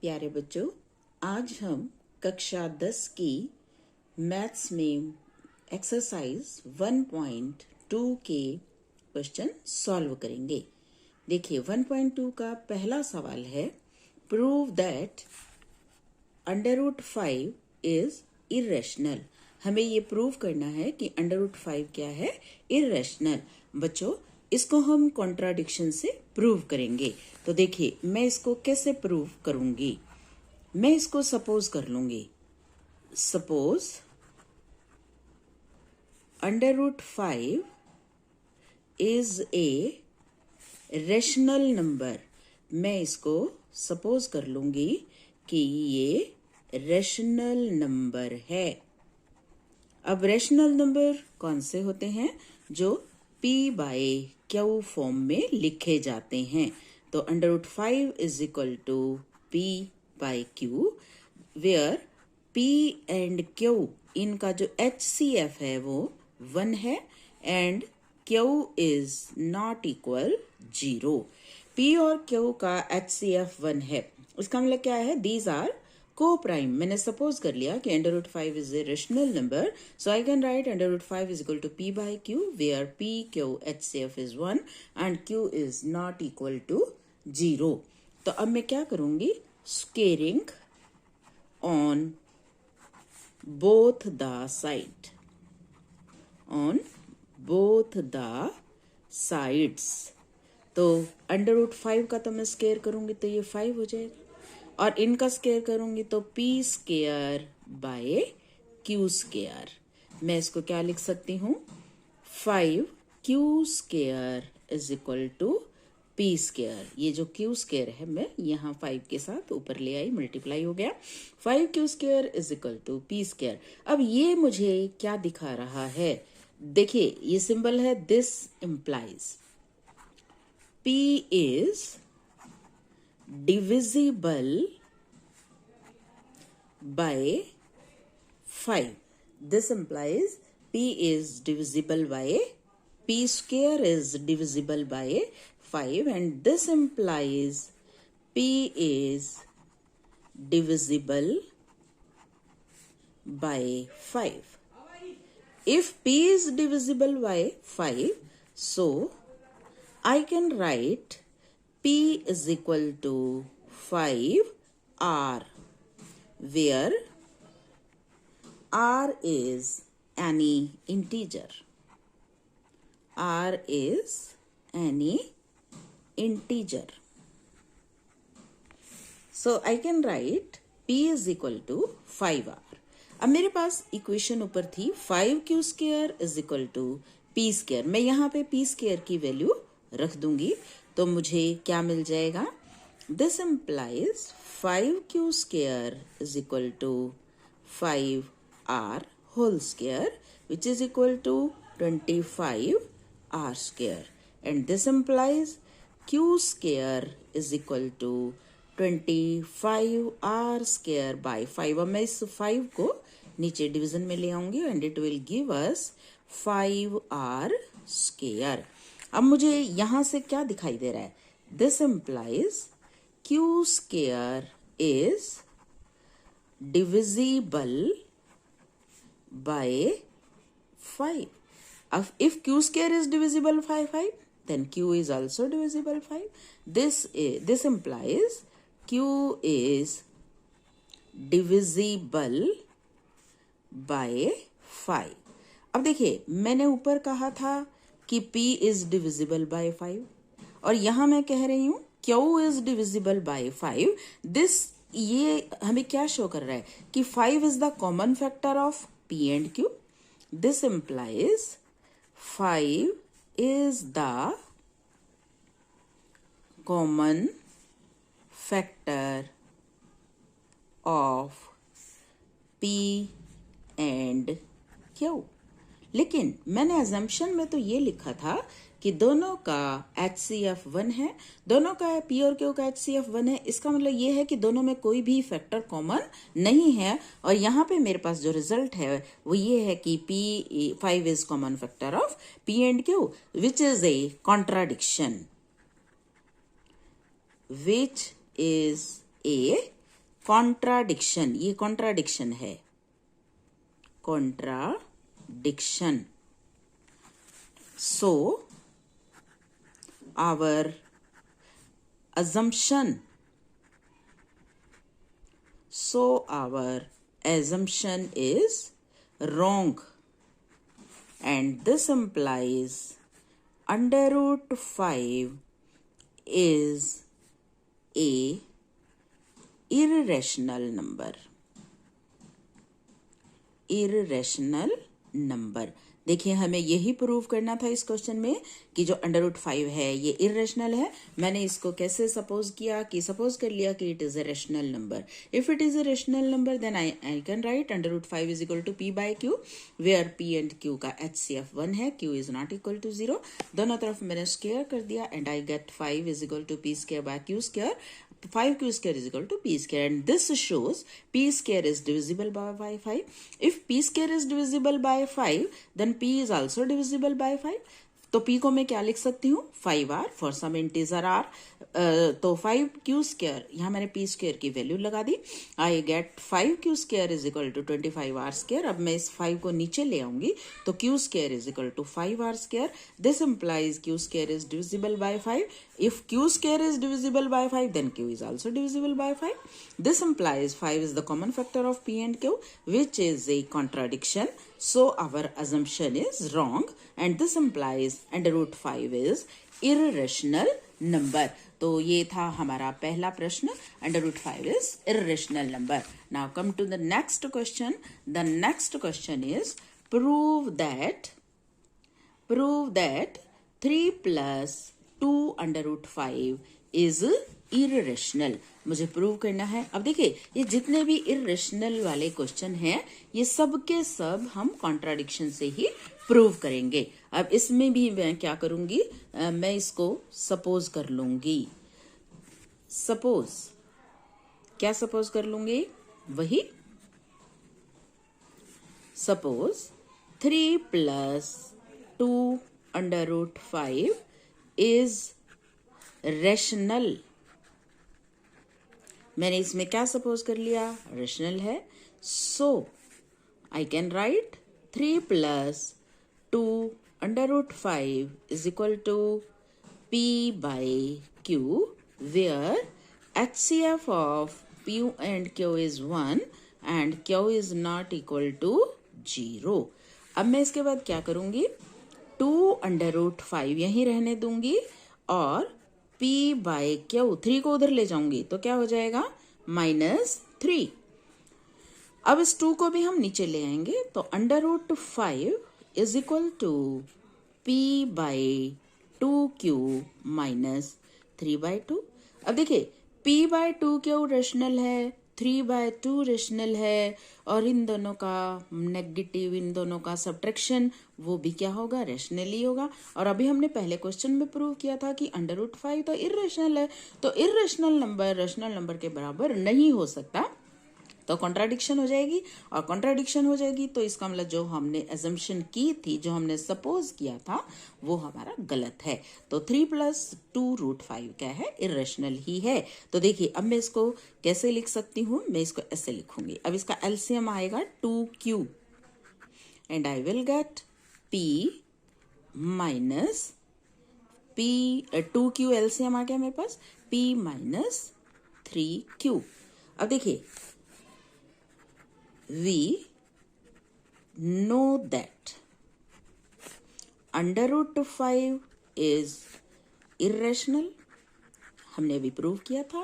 प्यारे बच्चों, आज हम कक्षा 10 की मैथ्स में एक्सरसाइज 1.2 के क्वेश्चन सॉल्व करेंगे। देखिए 1.2 का पहला सवाल है, प्रूव दैट √5 इज इरेशनल। हमें ये प्रूव करना है कि √5 क्या है, इरेशनल। बच्चों, इसको हम कॉन्ट्राडिक्शन से प्रूव करेंगे। तो देखिए मैं इसको कैसे प्रूव करूंगी। मैं इसको सपोज कर लूंगी। Suppose √5 is a rational number. मैं इसको सपोज कर लूंगी कि ये रेशनल नंबर है। अब रेशनल नंबर कौन से होते हैं? जो P/Q फॉर्म में लिखे जाते हैं। तो √5 is equal to P/Q, where P and Q इनका जो HCF है वो 1 है and Q is not equal 0। P और Q का HCF 1 है। इसका मतलब क्या है? These are co-prime। मैंने सपोज कर लिया कि √5 is a rational number, so I can write √5 is equal to P/Q, where P, Q, HCF is 1 and Q is not equal to 0। तो अब मैं क्या करूंगी? Squaring on both the side, on both the sides. तो √5 का तो मैं square करूंगी तो ये 5 हो जाएगा, और इनका स्केयर करूंगी तो P²/Q²। मैं इसको क्या लिख सकती हूँ? 5Q² is equal to P²। ये जो Q² है मैं यहाँ 5 के साथ ऊपर ले आई, मल्टीप्लाई हो गया। 5Q² is equal to P²। अब ये मुझे क्या दिखा रहा है? देखिए ये सिंबल है, this implies P is divisible by 5. This implies P is divisible by P² is divisible by 5, and this implies P is divisible by 5. If P is divisible by 5, so I can write P is equal to 5R, where R is any integer. R is any integer. So I can write P is equal to 5R. अब मेरे पास equation ऊपर थी 5Q² is equal to P²। मैं यहाँ पे P² की value रख दूंगी तो मुझे क्या मिल जाएगा? This implies 5Q² is equal to 5R whole square, which is equal to 25R², and this implies Q² is equal to 25R² by 5। अब मैं इस 5 को नीचे डिवीजन में ले आऊंगी and it will give us 5R²। अब मुझे यहां से क्या दिखाई दे रहा है? This implies Q² is divisible by 5। अब if Q² is divisible by 5, then Q is also divisible by 5. This implies Q is divisible by 5. अब देखिए मैंने ऊपर कहा था कि P is divisible by 5 और यहां मैं कह रही हूं Q is divisible by 5. ये हमें क्या शो कर रहा है कि 5 is the common factor of P and Q. This implies 5 is the common factor of P and Q. लेकिन मैंने अजम्पशन में तो ये लिखा था कि दोनों का HCF 1 है, दोनों का P और Q का HCF 1 है। इसका मतलब ये है कि दोनों में कोई भी फैक्टर कॉमन नहीं है, और यहाँ पे मेरे पास जो रिजल्ट है वो ये है कि P5 is common factor of P and Q, which is a contradiction, which is a contradiction, ये कॉन्ट्राडिक्शन है, contradiction. So our assumption, so our assumption is wrong, and this implies under root 5 is a irrational number. irrational number. देखिए हमें यही prove करना था इस question में कि जो अंडर रूट 5 है ये इरेशनल है. मैंने इसको कैसे सपोज किया कि सपोज कर लिया कि it is a rational number. If it is a rational number then I can write under root 5 is equal to p by q, where p and q का HCF 1 है, q is not equal to 0. दोनों तरफ मैंने square कर दिया and I get 5 is equal to p square by q square. 5q square is equal to p square, and this shows p square is divisible by 5. If p square is divisible by 5, then p is also divisible by 5. तो p को मैं क्या लिख सकती हूँ 5r for some integer r. तो 5q square, यहाँ मैंने p स्क्वायर की वैल्यू लगा दी. I get 5q square is equal to 25r square. अब मैं इस 5 को नीचे ले आऊंगी तो q square is equal to 5r square. This implies q square is divisible by 5. If q square is divisible by 5, then q is also divisible by 5. This implies 5 is the common factor of p and q, which is a contradiction. So our assumption is wrong, and this implies under root 5 is irrational number. तो ये था हमारा पहला प्रश्न, under root 5 is irrational number. Now come to the next question. The next question is prove that 3 plus 2 under root 5 is irrational. मुझे prove करना है. अब देखिए ये जितने भी irrational वाले क्वेश्चन हैं ये सब के सब हम कॉन्ट्राडिक्शन से ही प्रूव करेंगे. अब इसमें भी मैं क्या करूंगी, मैं इसको सपोज कर लूंगी. सपोज क्या सपोज कर लूंगी, वही suppose 3 plus 2 under root 5 is rational. मैंने इसमें क्या सपोज कर लिया, रेशनल है. सो I can right 3 plus 2 under root 5 is equal to p by q, where HCF of p and q is 1 and q is not equal to 0. अब मैं इसके बाद क्या करूंगी, 2 under root 5 यहीं रहने दूंगी और p बाय क्यू 3 को उधर ले जाऊंगी तो क्या हो जाएगा -3. अब इस 2 को भी हम नीचे ले आएंगे तो under root 5 is equal to p by 2q -3/2. अब देखिए p बाय 2q रेशनल है, 3/2 रेशनल है, और इन दोनों का नेगेटिव, इन दोनों का सब्ट्रैक्शन वो भी क्या होगा, रेशनली होगा. और अभी हमने पहले क्वेश्चन में प्रूव किया था कि अंडर रूट 5 तो इरेशनल है, तो इरेशनल नंबर रेशनल नंबर के बराबर नहीं हो सकता. तो कॉन्ट्राडिक्शन हो जाएगी, और कॉन्ट्राडिक्शन हो जाएगी तो इसका मतलब जो हमने एजम्पशन की थी, जो हमने सपोज किया था वो हमारा गलत है. तो 3 plus 2 root 5 क्या है, इरेशनल ही है. तो देखिए अब मैं इसको कैसे लिख सकती हूँ, मैं इसको ऐसे लिखूंगी. अब इसका एलसीएम आएगा 2q and I will get p minus p 2q LCM आ गया मेरे पास, p माइनस 3q. अब देखिए we know that under root 5 is irrational, हमने अभी प्रूव किया था,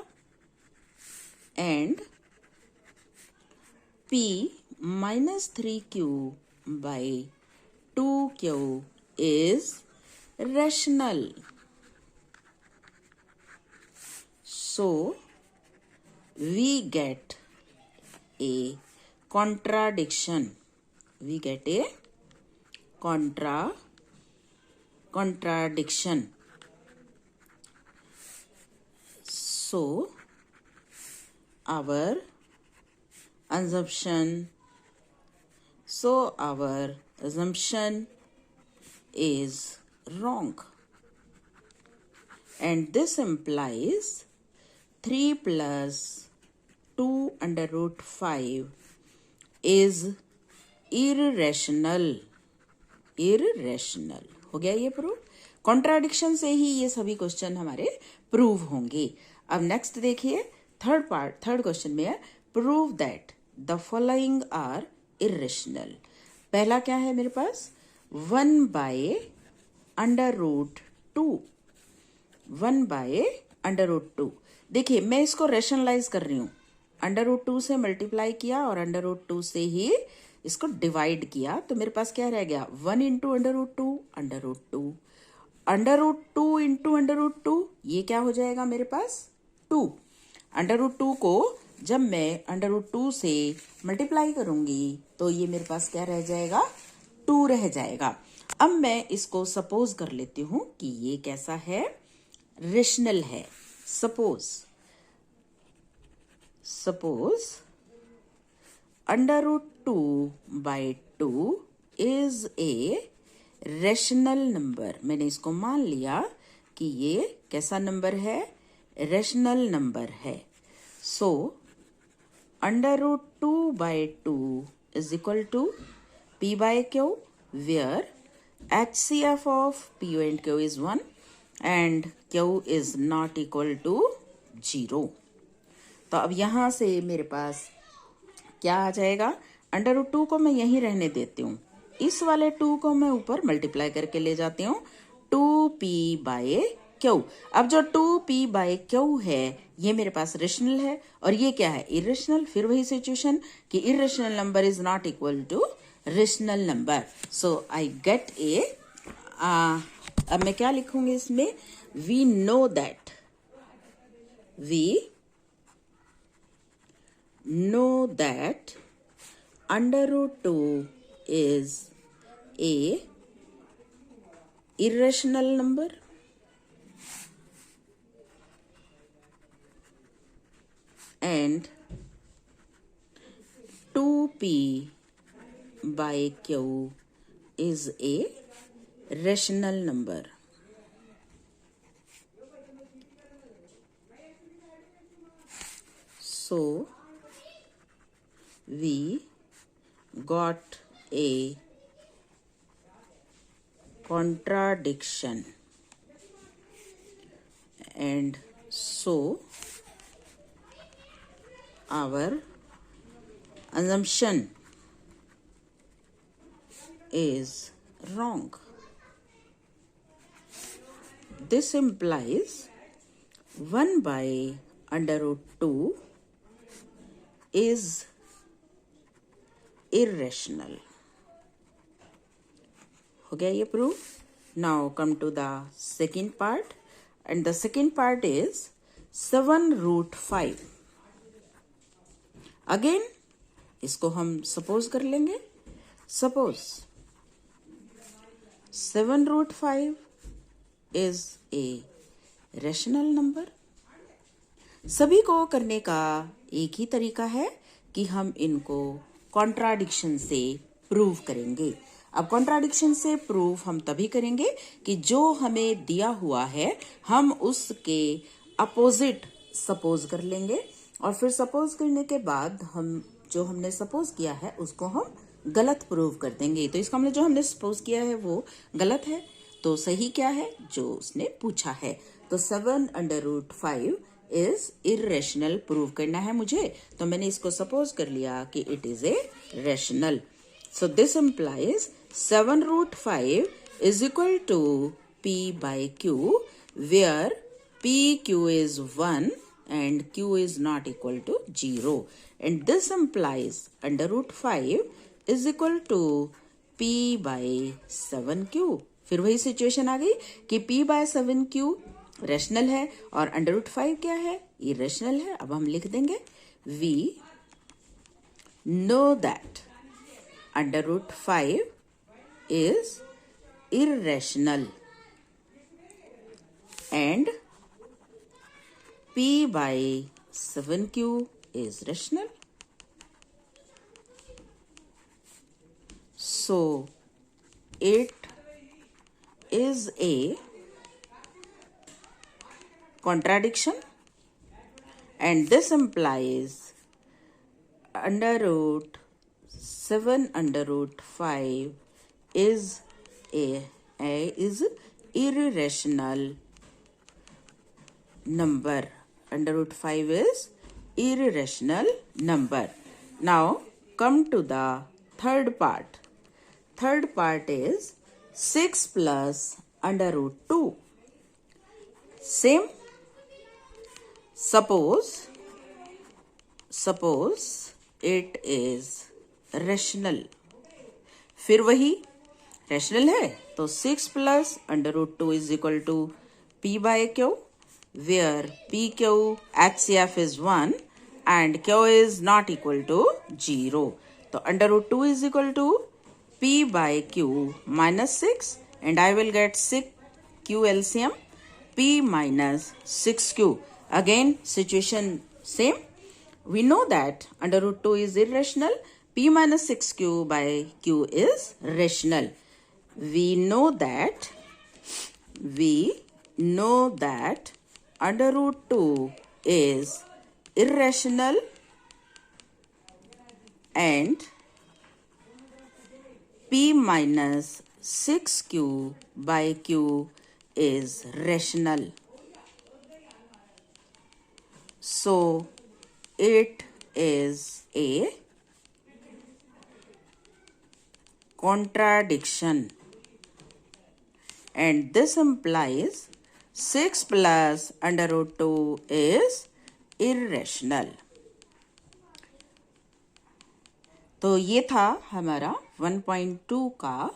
and p minus 3q by 2q is rational. So we get a contradiction. We get a contradiction. So our assumption is wrong, and this implies 3 plus 2/5 is irrational. हो गया ये prove. Contradiction से ही ये सभी question हमारे prove होंगे। अब next देखिए, थर्ड क्वेश्चन में है prove that the following are irrational. पहला क्या है मेरे पास, 1/√2। 1/√2। देखिए मैं इसको रेशनलाइज कर रही हूं, √2 से मल्टीप्लाई किया और √2 से ही इसको डिवाइड किया, तो मेरे पास क्या रह गया, 1 इंटू √2 √2 √2 इंटू √2, ये क्या हो जाएगा मेरे पास 2। √2 को जब मैं √2 से मल्टीप्लाई करूंगी तो ये मेरे पास क्या रह जाएगा, 2 रह जाएगा। अब मैं इसको सपोज कर लेती हूं कि ये कैसा है, रेशनल है। Suppose √2/2 is a rational number. मैंने इसको मान लिया कि ये कैसा नंबर है, रेशनल नंबर है। सो √2/2 is equal to p/q, where HCF of p and q is 1 and q is not equal to 0। तो अब यहां से मेरे पास क्या आ जाएगा, √2 को मैं यहीं रहने देती हूँ, इस वाले 2 को मैं ऊपर मल्टीप्लाई करके ले जाती हूँ, 2p/q। अब जो 2p/q है ये मेरे पास रेशनल है और ये क्या है, इरेशनल। फिर वही सिचुएशन कि irrational number is not equal to rational number. So I get a, अब मैं क्या लिखूंगी इसमें, we know that √2 is a irrational number and 2p/q is a rational number। So we got a contradiction and so our assumption is wrong। This implies 1/√2 is irrational। हो गया ये proof. Now come to the second part and the second part is 7√5। Again इसको हम suppose कर लेंगे। Suppose 7√5 is a rational number. सभी को करने का एक ही तरीका है कि हम इनको कॉन्ट्राडिक्शन से प्रूव करेंगे। अब कॉन्ट्राडिक्शन से प्रूव हम तभी करेंगे कि जो हमें दिया हुआ है हम उसके अपोजिट सपोज कर लेंगे और फिर सपोज करने के बाद हम जो हमने सपोज किया है उसको हम गलत प्रूव कर देंगे। तो इसका मतलब जो हमने सपोज किया है वो गलत है, तो सही क्या है जो उसने पूछा है। तो 7/5 इज इरेशनल प्रूव करना है मुझे, तो मैंने इसको सपोज कर लिया कि it is a rational. So this implies 7√5 is equal to p/q, where pq is 1 and q is not equal to 0, and this implies √5 is equal to p/7q। फिर वही सिचुएशन आ गई कि p/7q रेशनल है और √5 क्या है, इरेशनल है। अब हम लिख देंगे we know that √5 is irrational and p/7q is rational। So it is a contradiction and this implies under root 7 under root 5 is is irrational number. Under root 5 is irrational number. Now come to the third part. Third part is 6 plus under root 2. Same. Suppose it is rational. फिर वही rational है तो 6 plus under root 2 is equal to P by Q, where PQ HCF is 1 and Q is not equal to 0. तो under root 2 is equal to P by Q minus 6 and I will get 6Q LCM P minus 6Q. Again situation same. We know that under root 2 is irrational. P minus 6Q by Q is rational. We know that under root 2 is irrational and P minus 6Q by Q is rational. So it is a contradiction, and this implies 6 plus under root 2 is irrational. तो ये था हमारा 1.2 का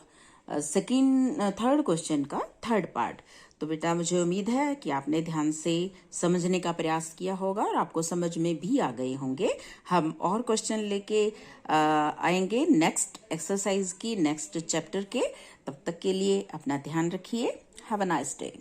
third question का third part. तो बेटा मुझे उम्मीद है कि आपने ध्यान से समझने का प्रयास किया होगा और आपको समझ में भी आ गए होंगे. हम और क्वेश्चन लेके आएंगे नेक्स्ट एक्सरसाइज की, नेक्स्ट चैप्टर के. तब तक के लिए अपना ध्यान रखिए. Have a nice day.